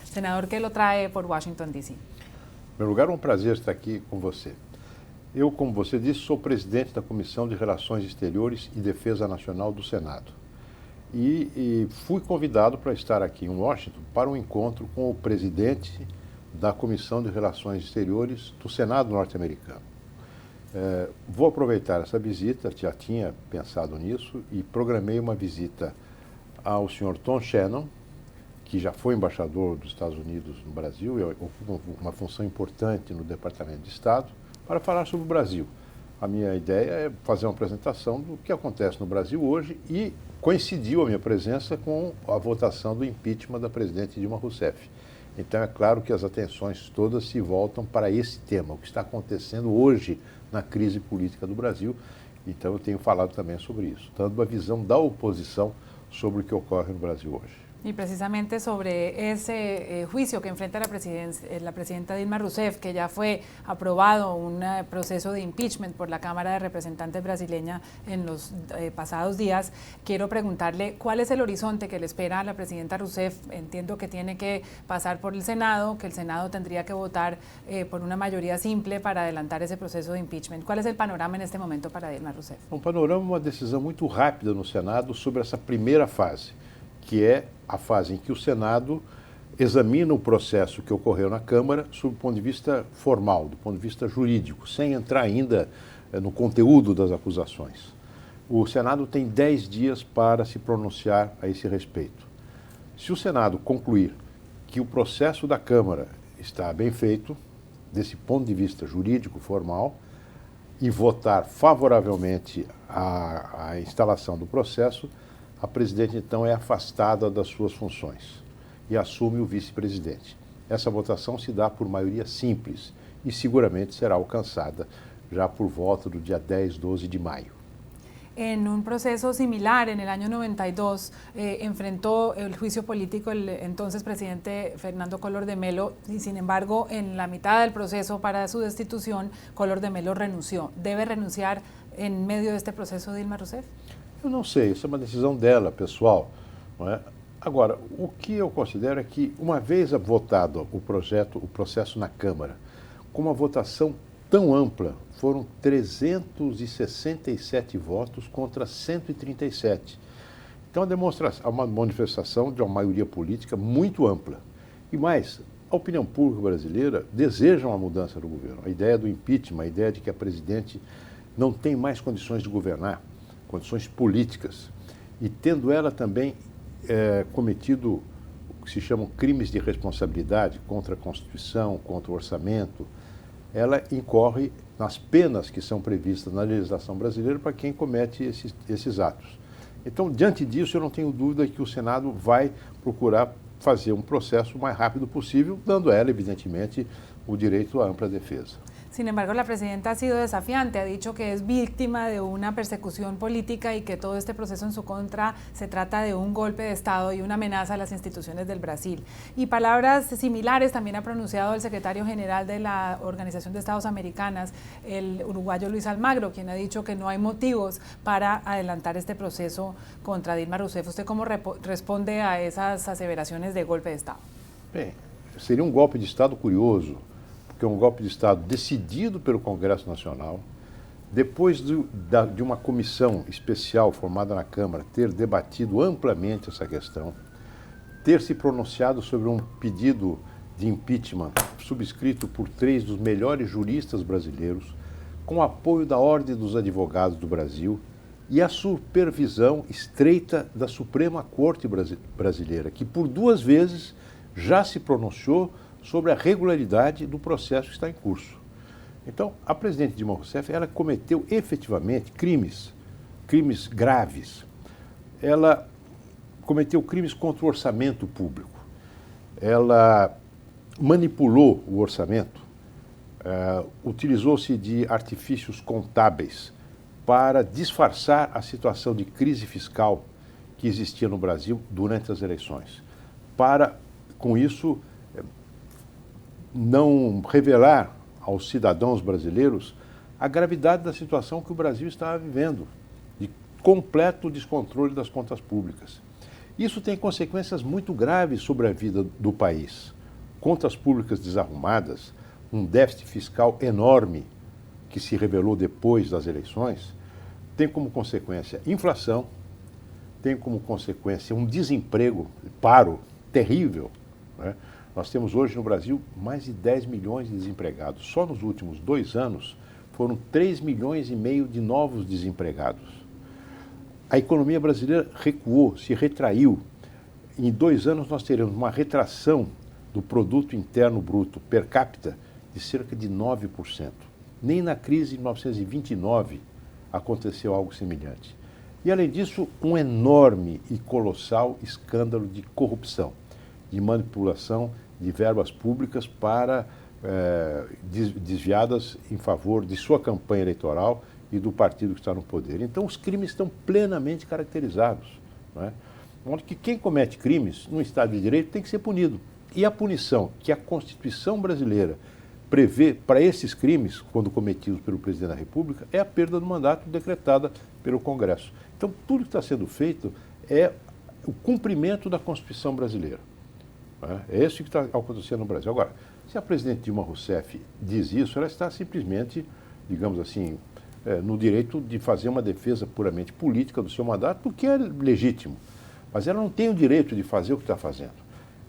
Senador, ¿qué lo trae por Washington, D.C.? Em primeiro lugar, é um prazer estar aqui com você. Eu, como você disse, sou presidente da Comissão de Relações Exteriores e Defesa Nacional do Senado. E fui convidado para estar aqui em Washington para um encontro com o presidente da Comissão de Relações Exteriores do Senado norte-americano. Vou aproveitar essa visita, já tinha pensado nisso, e programei uma visita ao senhor Tom Shannon, que já foi embaixador dos Estados Unidos no Brasil e ocupa uma função importante no Departamento de Estado, para falar sobre o Brasil. A minha ideia é fazer uma apresentação do que acontece no Brasil hoje e coincidiu a minha presença com a votação do impeachment da presidente Dilma Rousseff. Então é claro que as atenções todas se voltam para esse tema, o que está acontecendo hoje na crise política do Brasil. Então eu tenho falado também sobre isso, dando uma visão da oposição sobre o que ocorre no Brasil hoje. Y precisamente sobre ese juicio que enfrenta la presidenta Dilma Rousseff, que ya fue aprobado un proceso de impeachment por la Cámara de Representantes brasileña en los pasados días, quiero preguntarle cuál es el horizonte que le espera a la presidenta Rousseff. Entiendo que tiene que pasar por el Senado, que el Senado tendría que votar por una mayoría simple para adelantar ese proceso de impeachment. ¿Cuál es el panorama en este momento para Dilma Rousseff? Um panorama, uma decisão muito rápida no Senado sobre essa primeira fase, que é a fase em que o Senado examina o processo que ocorreu na Câmara sob o ponto de vista formal, do ponto de vista jurídico, sem entrar ainda no conteúdo das acusações. O Senado tem 10 dias para se pronunciar a esse respeito. Se o Senado concluir que o processo da Câmara está bem feito, desse ponto de vista jurídico formal, e votar favoravelmente à instalação do processo, a presidente, então, é afastada das suas funções e assume o vice-presidente. Essa votação se dá por maioria simples e seguramente será alcançada já por volta do dia 10, 12 de maio. En un proceso similar, en el año 92, enfrentó el juicio político el entonces presidente Fernando Collor de Mello y, sin embargo, en la mitad del proceso para su destitución, Collor de Mello renunció. ¿Debe renunciar en medio de este proceso Dilma Rousseff? Eu não sei, isso é uma decisão dela, pessoal, não é? Agora, o que eu considero é que, uma vez votado o processo na Câmara, com uma votação tão ampla, foram 367 votos contra 137. Então, é uma manifestação de uma maioria política muito ampla. E mais, a opinião pública brasileira deseja uma mudança do governo. A ideia do impeachment, a ideia de que a presidente não tem mais condições de governar, condições políticas, e tendo ela também cometido o que se chamam crimes de responsabilidade contra a Constituição, contra o orçamento, ela incorre nas penas que são previstas na legislação brasileira para quem comete esses atos. Então, diante disso, eu não tenho dúvida que o Senado vai procurar fazer um processo o mais rápido possível, dando a ela, evidentemente, o direito à ampla defesa. Sin embargo, la presidenta ha sido desafiante, ha dicho que es víctima de una persecución política y que todo este proceso en su contra se trata de un golpe de Estado y una amenaza a las instituciones del Brasil. Y palabras similares también ha pronunciado el secretario general de la Organización de Estados Americanas, el uruguayo Luis Almagro, quien ha dicho que no hay motivos para adelantar este proceso contra Dilma Rousseff. ¿Usted cómo responde a esas aseveraciones de golpe de Estado? Bem, seria um golpe de Estado curioso, que é um golpe de Estado decidido pelo Congresso Nacional, depois de uma comissão especial formada na Câmara ter debatido amplamente essa questão, ter se pronunciado sobre um pedido de impeachment subscrito por 3 dos melhores juristas brasileiros, com apoio da Ordem dos Advogados do Brasil e a supervisão estreita da Suprema Corte Brasileira, que por 2 vezes já se pronunciou sobre a regularidade do processo que está em curso. Então, a presidente Dilma Rousseff, ela cometeu efetivamente crimes graves. Ela cometeu crimes contra o orçamento público. Ela manipulou o orçamento, utilizou-se de artifícios contábeis para disfarçar a situação de crise fiscal que existia no Brasil durante as eleições, para, com isso, não revelar aos cidadãos brasileiros a gravidade da situação que o Brasil estava vivendo, de completo descontrole das contas públicas. Isso tem consequências muito graves sobre a vida do país. Contas públicas desarrumadas, um déficit fiscal enorme que se revelou depois das eleições, tem como consequência inflação, tem como consequência um desemprego, paro terrível, né? Nós temos hoje no Brasil mais de 10 milhões de desempregados. Só nos últimos 2 anos foram 3,5 milhões de novos desempregados. A economia brasileira recuou, se retraiu. Em 2 anos nós teremos uma retração do produto interno bruto per capita de cerca de 9%. Nem na crise de 1929 aconteceu algo semelhante. E, além disso, um enorme e colossal escândalo de corrupção, de manipulação de verbas públicas para desviadas em favor de sua campanha eleitoral e do partido que está no poder. Então, os crimes estão plenamente caracterizados, não é? Onde que quem comete crimes no Estado de Direito tem que ser punido. E a punição que a Constituição brasileira prevê para esses crimes, quando cometidos pelo presidente da República, é a perda do mandato decretada pelo Congresso. Então, tudo que está sendo feito é o cumprimento da Constituição brasileira. É isso que está acontecendo no Brasil. Agora, se a presidente Dilma Rousseff diz isso, ela está simplesmente, digamos assim, no direito de fazer uma defesa puramente política do seu mandato, porque é legítimo. Mas ela não tem o direito de fazer o que está fazendo.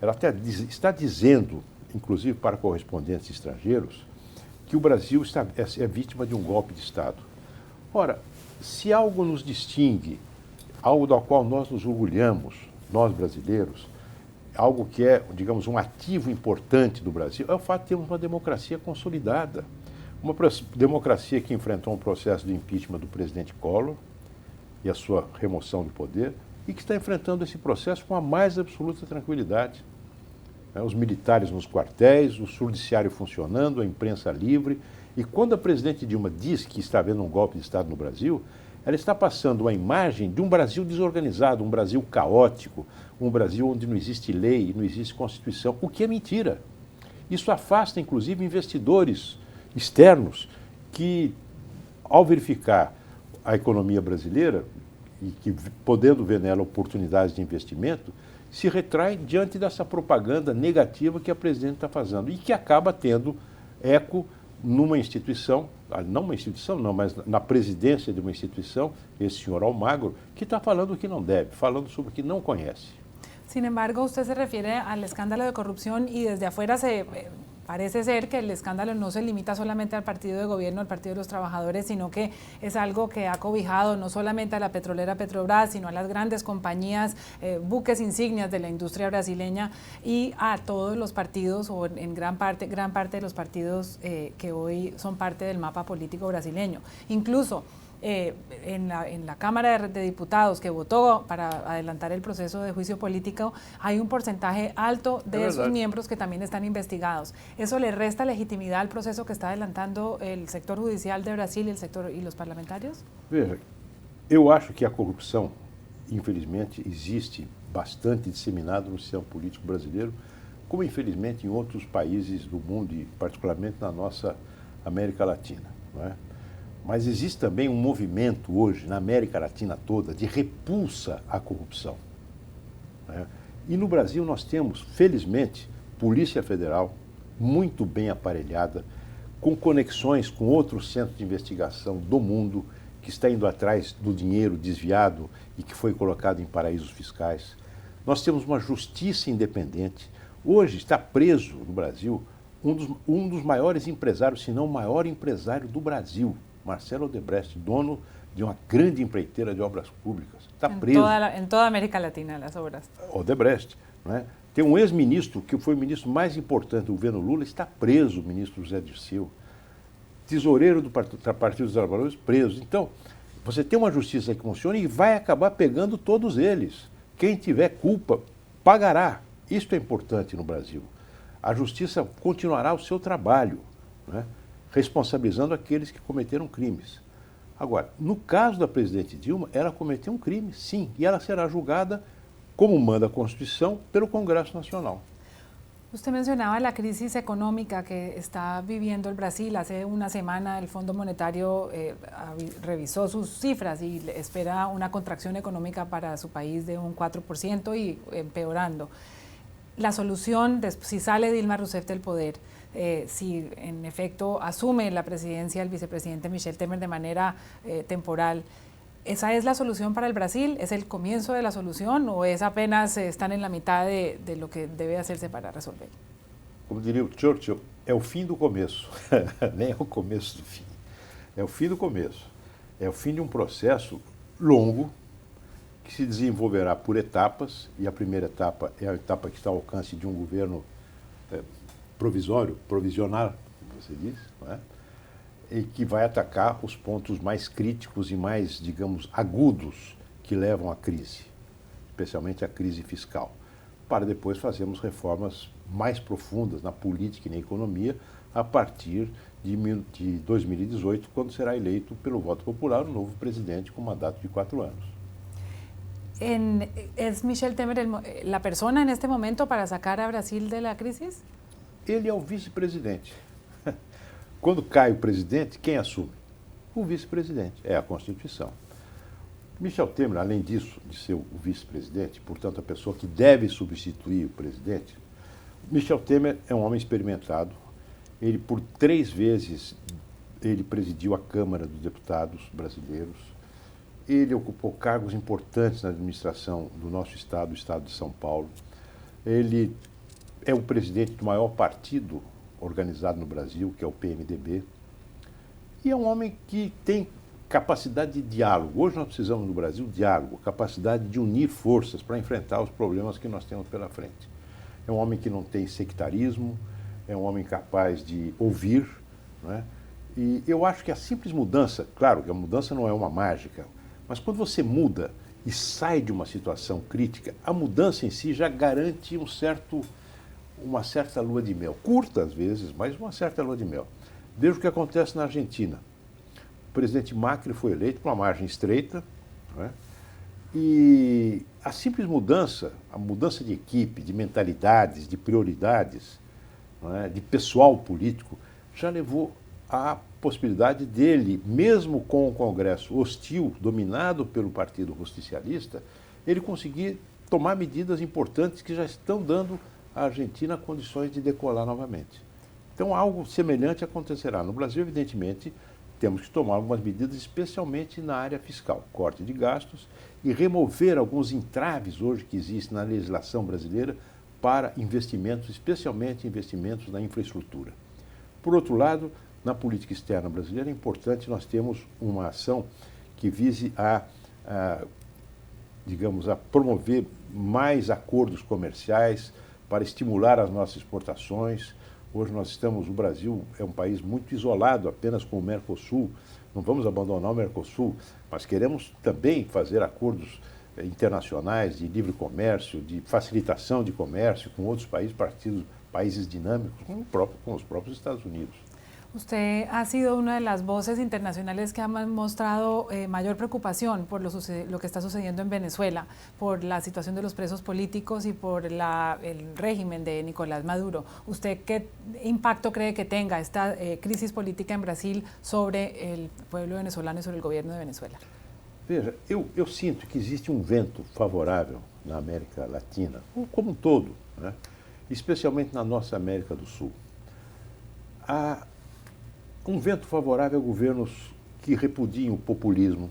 Ela até está dizendo, inclusive para correspondentes estrangeiros, que o Brasil é vítima de um golpe de Estado. Ora, se algo nos distingue, algo do qual nós nos orgulhamos, nós brasileiros, algo que é, digamos, um ativo importante do Brasil, é o fato de termos uma democracia consolidada. Uma democracia que enfrentou um processo de impeachment do presidente Collor e a sua remoção do poder, e que está enfrentando esse processo com a mais absoluta tranquilidade. Os militares nos quartéis, o judiciário funcionando, a imprensa livre. E quando a presidente Dilma diz que está havendo um golpe de Estado no Brasil, ela está passando uma imagem de um Brasil desorganizado, um Brasil caótico, um Brasil onde não existe lei, não existe Constituição, o que é mentira. Isso afasta, inclusive, investidores externos que, ao verificar a economia brasileira e que, podendo ver nela oportunidades de investimento, se retraem diante dessa propaganda negativa que a presidente está fazendo e que acaba tendo eco numa instituição, não uma instituição não, mas na presidência de uma instituição, esse senhor Almagro, que está falando o que não deve, falando sobre o que não conhece. Sin embargo, usted se refiere al escándalo de corrupción y desde afuera parece ser que el escándalo no se limita solamente al partido de gobierno, al Partido de los Trabajadores, sino que es algo que ha cobijado no solamente a la petrolera Petrobras, sino a las grandes compañías, buques insignias de la industria brasileña y a todos los partidos, o en gran parte de los partidos que hoy son parte del mapa político brasileño. Incluso en la Cámara de Diputados que votó para adelantar el proceso de juicio político, hay un porcentaje alto de sus miembros que también están investigados. ¿Eso le resta legitimidad al proceso que está adelantando el sector judicial de Brasil y los parlamentarios? Veja, eu acho que a corrupção, infelizmente, existe bastante disseminada no sistema político brasileiro, como infelizmente em outros países do mundo e particularmente na nossa América Latina, não é? Mas existe também um movimento hoje, na América Latina toda, de repulsa à corrupção, né? E no Brasil nós temos, felizmente, Polícia Federal muito bem aparelhada, com conexões com outros centros de investigação do mundo, que está indo atrás do dinheiro desviado e que foi colocado em paraísos fiscais. Nós temos uma justiça independente. Hoje está preso no Brasil um dos maiores empresários, se não o maior empresário do Brasil, Marcelo Odebrecht, dono de uma grande empreiteira de obras públicas. Está preso. Em toda a América Latina, as obras. Odebrecht, né? Tem um ex-ministro, que foi o ministro mais importante do governo Lula, está preso, o ministro José Dirceu. Tesoureiro do Partido dos Trabalhadores, preso. Então, você tem uma justiça que funciona e vai acabar pegando todos eles. Quem tiver culpa, pagará. Isso é importante no Brasil. A justiça continuará o seu trabalho, né? Responsabilizando aqueles que cometeram crimes. Agora, no caso da presidente Dilma, ela cometeu um crime, sim, e ela será julgada, como manda a Constituição, pelo Congresso Nacional. Usted mencionaba la crisis económica que está viviendo el Brasil. Hace una semana el Fondo Monetario revisó sus cifras y espera una contracción económica para su país de un 4% y empeorando. La solución, si sale Dilma Rousseff del poder, si en efecto asume la presidencia el vicepresidente Michel Temer de manera temporal, ¿esa es la solución para el Brasil? ¿Es el comienzo de la solución o es apenas están en la mitad de lo que debe hacerse para resolver? Como diria o Churchill, é o fim do começo, nem é o começo do fim. É o fim do começo. É o fim de um processo longo que se desenvolverá por etapas, e a primeira etapa é a etapa que está ao alcance de um governo provisional, como você diz, não é? E que vai atacar os pontos mais críticos e mais, digamos, agudos que levam à crise, especialmente a crise fiscal, para depois fazermos reformas mais profundas na política e na economia a partir de 2018, quando será eleito pelo voto popular o novo presidente com mandato de 4 anos. ¿Es Michel Temer la persona en este momento para sacar a Brasil de la crisis? Ele é o vice-presidente. Quando cai o presidente, quem assume? O vice-presidente, é a Constituição. Michel Temer, além disso, de ser o vice-presidente, portanto a pessoa que deve substituir o presidente, Michel Temer é um homem experimentado. Ele, por 3 vezes, ele presidiu a Câmara dos Deputados brasileiros. Ele ocupou cargos importantes na administração do nosso estado, o estado de São Paulo. Ele é o presidente do maior partido organizado no Brasil, que é o PMDB, e é um homem que tem capacidade de diálogo. Hoje nós precisamos no Brasil de diálogo, capacidade de unir forças para enfrentar os problemas que nós temos pela frente. É um homem que não tem sectarismo, é um homem capaz de ouvir, não é? E eu acho que a simples mudança, claro que a mudança não é uma mágica, mas quando você muda e sai de uma situação crítica, a mudança em si já garante uma certa lua de mel, curta às vezes, mas uma certa lua de mel. Veja o que acontece na Argentina. O presidente Macri foi eleito por uma margem estreita, não é? E a simples mudança, a mudança de equipe, de mentalidades, de prioridades, não é? De pessoal político, já levou à possibilidade dele, mesmo com o Congresso hostil, dominado pelo Partido Justicialista, ele conseguir tomar medidas importantes que já estão dando à Argentina condições de decolar novamente. Então, algo semelhante acontecerá. No Brasil, evidentemente, temos que tomar algumas medidas, especialmente na área fiscal, corte de gastos e remover alguns entraves hoje que existem na legislação brasileira para investimentos, especialmente investimentos na infraestrutura. Por outro lado, na política externa brasileira é importante nós termos uma ação que vise digamos, a promover mais acordos comerciais, para estimular as nossas exportações. Hoje o Brasil é um país muito isolado apenas com o Mercosul. Não vamos abandonar o Mercosul, mas queremos também fazer acordos internacionais de livre comércio, de facilitação de comércio com outros países dinâmicos, com os próprios Estados Unidos. Usted ha sido una de las voces internacionales que ha mostrado mayor preocupación por lo que está sucediendo en Venezuela, por la situación de los presos políticos y por el régimen de Nicolás Maduro. ¿Usted qué impacto cree que tenga esta crisis política en Brasil sobre el pueblo venezolano y sobre el gobierno de Venezuela? Veja, eu sinto que existe um vento favorável na América Latina, como um todo, né? Especialmente na nossa América do Sul. Há um vento favorável a governos que repudiem o populismo,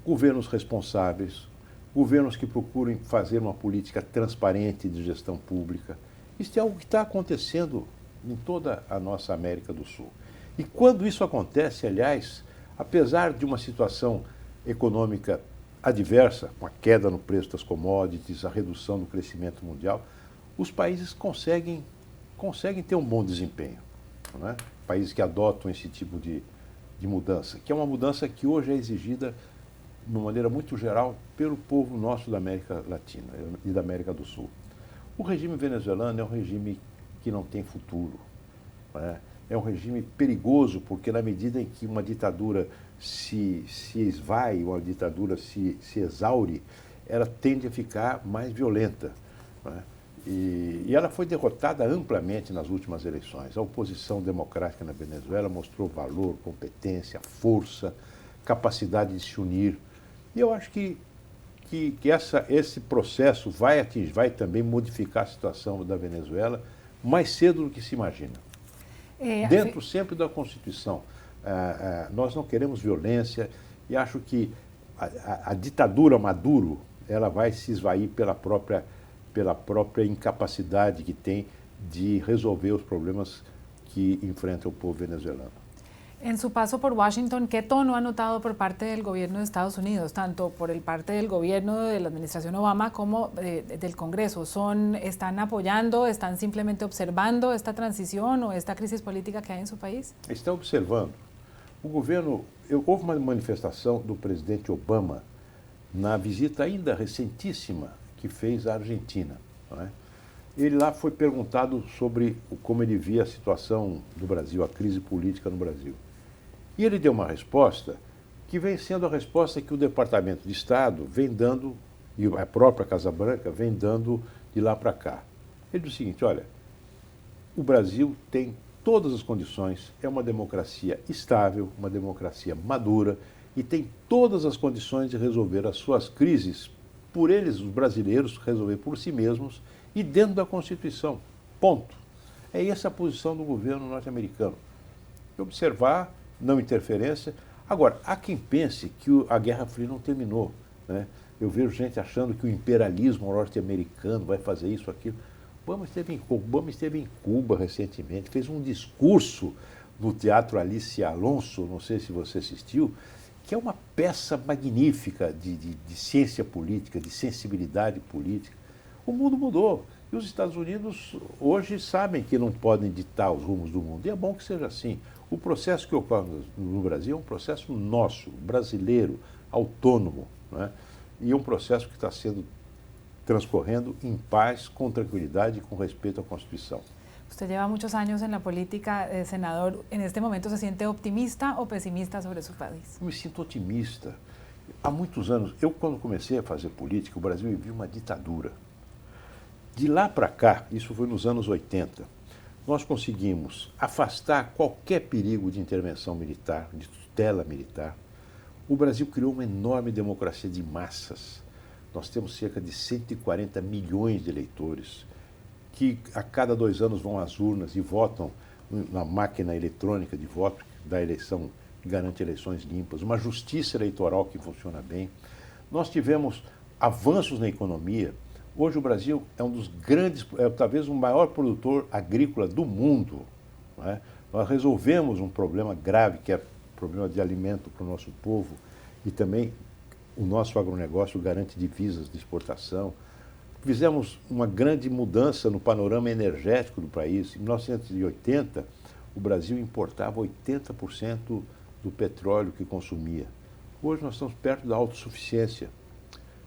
governos responsáveis, governos que procurem fazer uma política transparente de gestão pública. Isso é algo que está acontecendo em toda a nossa América do Sul. E quando isso acontece, aliás, apesar de uma situação econômica adversa, com a queda no preço das commodities, a redução do crescimento mundial, os países conseguem ter um bom desempenho, não é? Países que adotam esse tipo de mudança, que é uma mudança que hoje é exigida de uma maneira muito geral pelo povo nosso da América Latina e da América do Sul. O regime venezuelano é um regime que não tem futuro, não é? É um regime perigoso, porque na medida em que uma ditadura se esvai, uma ditadura se exaure, ela tende a ficar mais violenta, não é? E ela foi derrotada amplamente nas últimas eleições. A oposição democrática na Venezuela mostrou valor, competência, força, capacidade de se unir. E eu acho que esse processo vai também modificar a situação da Venezuela mais cedo do que se imagina. Dentro sempre da Constituição. Nós não queremos violência e acho que a ditadura Maduro ela vai se esvair pela própria incapacidade que tem de resolver os problemas que enfrenta o povo venezuelano. En su paso por Washington, ¿qué tono ha notado por parte del gobierno de Estados Unidos, tanto por el parte del gobierno de la administración Obama como del Congreso? ¿Están apoyando, están simplemente observando esta transición o esta crisis política que hay en su país? Está observando. O governo, houve uma manifestação do presidente Obama na visita ainda recentíssima que fez à Argentina. Não é? Ele lá foi perguntado sobre como ele via a situação do Brasil, a crise política no Brasil. E ele deu uma resposta que vem sendo a resposta que o Departamento de Estado vem dando, e a própria Casa Branca vem dando de lá para cá. Ele disse o seguinte, olha, o Brasil tem todas as condições, é uma democracia estável, uma democracia madura, e tem todas as condições de resolver as suas crises por eles, os brasileiros, resolver por si mesmos e dentro da Constituição. Ponto. É essa a posição do governo norte-americano. Observar, não interferência. Agora, há quem pense que a Guerra Fria não terminou. Né? Eu vejo gente achando que o imperialismo norte-americano vai fazer isso, aquilo. Obama esteve em Cuba recentemente, fez um discurso no Teatro Alice Alonso, não sei se você assistiu, que é uma peça magnífica de ciência política, de sensibilidade política. O mundo mudou e os Estados Unidos hoje sabem que não podem ditar os rumos do mundo. E é bom que seja assim. O processo que ocorre no Brasil é um processo nosso, brasileiro, autônomo, né? E é um processo que está sendo transcorrendo em paz, com tranquilidade e com respeito à Constituição. Usted lleva muchos años en la política, senador. ¿En este momento se siente optimista o pesimista sobre su país? Eu me sinto otimista. Há muitos anos, quando comecei a fazer política, o Brasil vivia uma ditadura. De lá para cá, isso foi nos anos 80, nós conseguimos afastar qualquer perigo de intervenção militar, de tutela militar. O Brasil criou uma enorme democracia de massas. Nós temos cerca de 140 milhões de eleitores que a cada 2 anos vão às urnas e votam na máquina eletrônica de voto da eleição, que garante eleições limpas, uma justiça eleitoral que funciona bem. Nós tivemos avanços na economia. Hoje o Brasil é um dos grandes, talvez o maior produtor agrícola do mundo. Não é? Nós resolvemos um problema grave, que é o problema de alimento para o nosso povo, e também o nosso agronegócio garante divisas de exportação. Fizemos uma grande mudança no panorama energético do país. Em 1980, o Brasil importava 80% do petróleo que consumia. Hoje nós estamos perto da autossuficiência.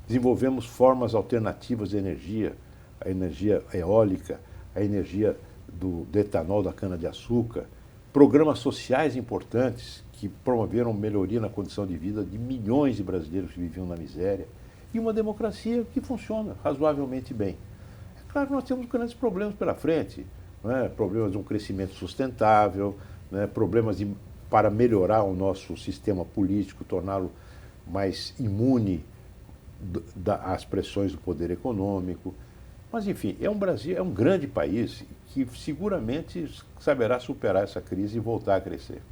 Desenvolvemos formas alternativas de energia, a energia eólica, a energia do etanol da cana-de-açúcar, programas sociais importantes que promoveram melhoria na condição de vida de milhões de brasileiros que viviam na miséria, e uma democracia que funciona razoavelmente bem. É claro que nós temos grandes problemas pela frente, né? Problemas de um crescimento sustentável, né? Problemas para melhorar o nosso sistema político, torná-lo mais imune às pressões do poder econômico. Mas, enfim, Brasil é um grande país que seguramente saberá superar essa crise e voltar a crescer.